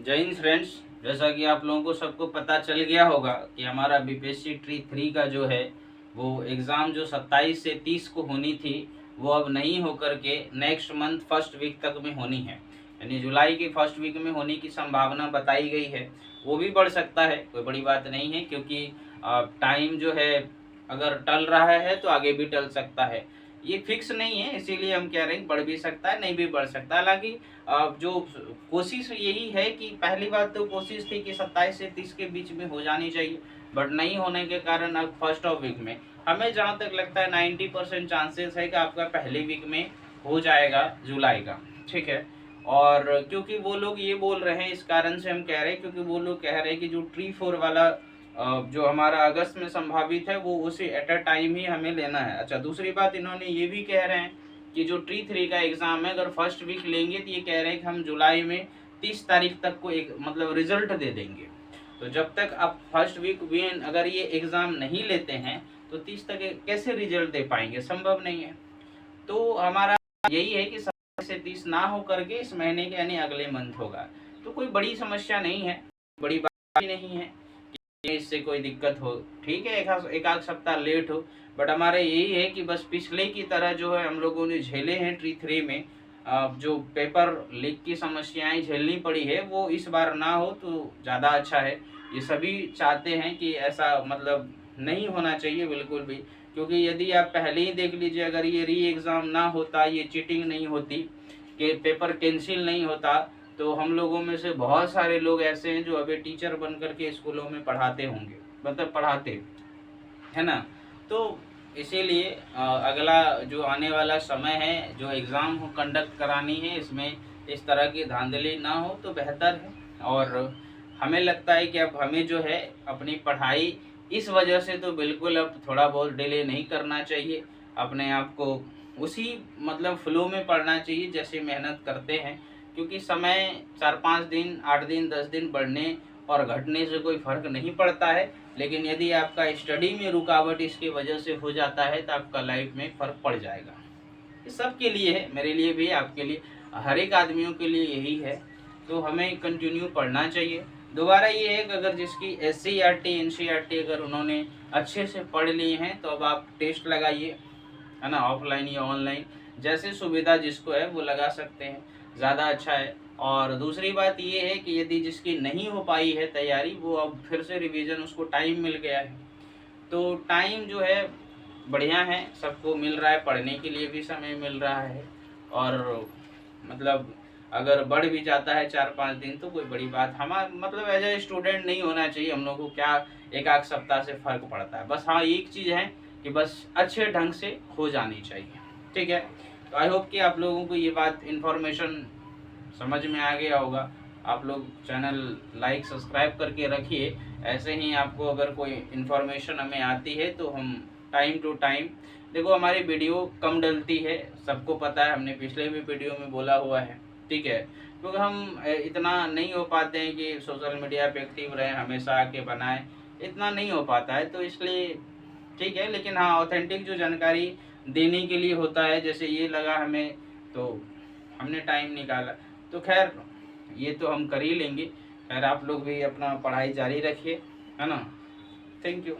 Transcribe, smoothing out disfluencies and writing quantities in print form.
जय हिंद फ्रेंड्स। जैसा कि आप लोगों को सबको पता चल गया होगा कि हमारा बीपीएससी ट्री 3 का जो है वो एग्ज़ाम जो 27 से 30 को होनी थी वो अब नहीं होकर के नेक्स्ट मंथ फर्स्ट वीक तक में होनी है, यानी जुलाई के फर्स्ट वीक में होने की संभावना बताई गई है। वो भी बढ़ सकता है, कोई बड़ी बात नहीं है, क्योंकि टाइम जो है अगर टल रहा है तो आगे भी टल सकता है। ये फिक्स नहीं है, इसीलिए हम कह रहे हैं बढ़ भी सकता है, नहीं भी बढ़ सकता। हालांकि जो कोशिश यही है कि पहली बात तो कोशिश थी कि 27 से 30 के बीच में हो जानी चाहिए, बट नहीं होने के कारण अब फर्स्ट ऑफ वीक में हमें जहाँ तक लगता है 90% चांसेस है कि आपका पहले वीक में हो जाएगा जुलाई का। ठीक है। और क्योंकि वो लोग ये बोल रहे हैं, इस कारण से हम कह रहे हैं, क्योंकि वो लोग कह रहे हैं कि जो ट्री 4 वाला जो हमारा अगस्त में संभावित है वो उसे एट अ टाइम ही हमें लेना है। अच्छा, दूसरी बात इन्होंने ये भी कह रहे हैं कि जो ट्री 3 का एग्ज़ाम है अगर फर्स्ट वीक लेंगे तो ये कह रहे हैं कि हम जुलाई में 30 तारीख तक को एक मतलब रिजल्ट दे देंगे। तो जब तक आप फर्स्ट वीक में अगर ये एग्ज़ाम नहीं लेते हैं तो 30 तक कैसे रिजल्ट दे पाएंगे, संभव नहीं है। तो हमारा यही है कि 27 से 30 ना हो करके इस महीने के यानी अगले मंथ होगा। तो कोई बड़ी समस्या नहीं है, बड़ी बात भी नहीं है, इससे कोई दिक्कत हो। ठीक है, एक आध सप्ताह लेट हो, बट हमारा यही है कि बस पिछले की तरह जो है हम लोगों ने झेले हैं ट्री 3 में जो पेपर लीक की समस्याएं झेलनी पड़ी है वो इस बार ना हो तो ज़्यादा अच्छा है। ये सभी चाहते हैं कि ऐसा मतलब नहीं होना चाहिए बिल्कुल भी, क्योंकि यदि आप पहले ही देख लीजिए, अगर ये री एग्ज़ाम ना होता, ये चीटिंग नहीं होती, कि पेपर कैंसिल नहीं होता, तो हम लोगों में से बहुत सारे लोग ऐसे हैं जो अभी टीचर बन करके स्कूलों में पढ़ाते होंगे, मतलब पढ़ाते, है ना। तो इसीलिए अगला जो आने वाला समय है, जो एग्ज़ाम कंडक्ट करानी है, इसमें इस तरह की धांधली ना हो तो बेहतर है। और हमें लगता है कि अब हमें जो है अपनी पढ़ाई इस वजह से तो बिल्कुल अब थोड़ा बहुत डिले नहीं करना चाहिए, अपने आप को उसी मतलब फ्लो में पढ़ना चाहिए जैसे मेहनत करते हैं, क्योंकि समय 4-5 दिन 8 दिन 10 दिन बढ़ने और घटने से कोई फ़र्क नहीं पड़ता है। लेकिन यदि आपका स्टडी में रुकावट इसकी वजह से हो जाता है तो आपका लाइफ में फ़र्क पड़ जाएगा। ये सबके लिए है, मेरे लिए भी, आपके लिए, हर एक आदमियों के लिए यही है। तो हमें कंटिन्यू पढ़ना चाहिए। दोबारा ये है कि अगर जिसकी SCERT NCERT अगर उन्होंने अच्छे से पढ़ लिए हैं तो अब आप टेस्ट लगाइए, है ना, ऑफलाइन या ऑनलाइन, जैसे सुविधा जिसको है वो लगा सकते हैं, ज़्यादा अच्छा है। और दूसरी बात ये है कि यदि जिसकी नहीं हो पाई है तैयारी, वो अब फिर से रिवीजन, उसको टाइम मिल गया है, तो टाइम जो है बढ़िया है, सबको मिल रहा है, पढ़ने के लिए भी समय मिल रहा है। और मतलब अगर बढ़ भी जाता है 4-5 दिन तो कोई बड़ी बात हमारा मतलब एज ए स्टूडेंट नहीं होना चाहिए। हम लोग को क्या एक आध सप्ताह से फ़र्क पड़ता है, बस हाँ एक चीज़ है कि बस अच्छे ढंग से हो जानी चाहिए। ठीक है। तो आई होप कि आप लोगों को ये बात इन्फॉर्मेशन समझ में आ गया होगा। आप लोग चैनल लाइक सब्सक्राइब करके रखिए, ऐसे ही आपको अगर कोई इन्फॉर्मेशन हमें आती है तो हम टाइम टू टाइम, देखो हमारी वीडियो कम डलती है, सबको पता है, हमने पिछले भी वीडियो में बोला हुआ है। ठीक है, क्योंकि हम इतना नहीं हो पाते हैं कि सोशल मीडिया पे एक्टिव रहें, हमेशा आके बनाएं, इतना नहीं हो पाता है, तो इसलिए ठीक है। लेकिन हाँ, ऑथेंटिक जो जानकारी देने के लिए होता है, जैसे ये लगा हमें तो हमने टाइम निकाला, तो खैर ये तो हम कर ही लेंगे। खैर आप लोग भी अपना पढ़ाई जारी रखिए, है ना। Thank you.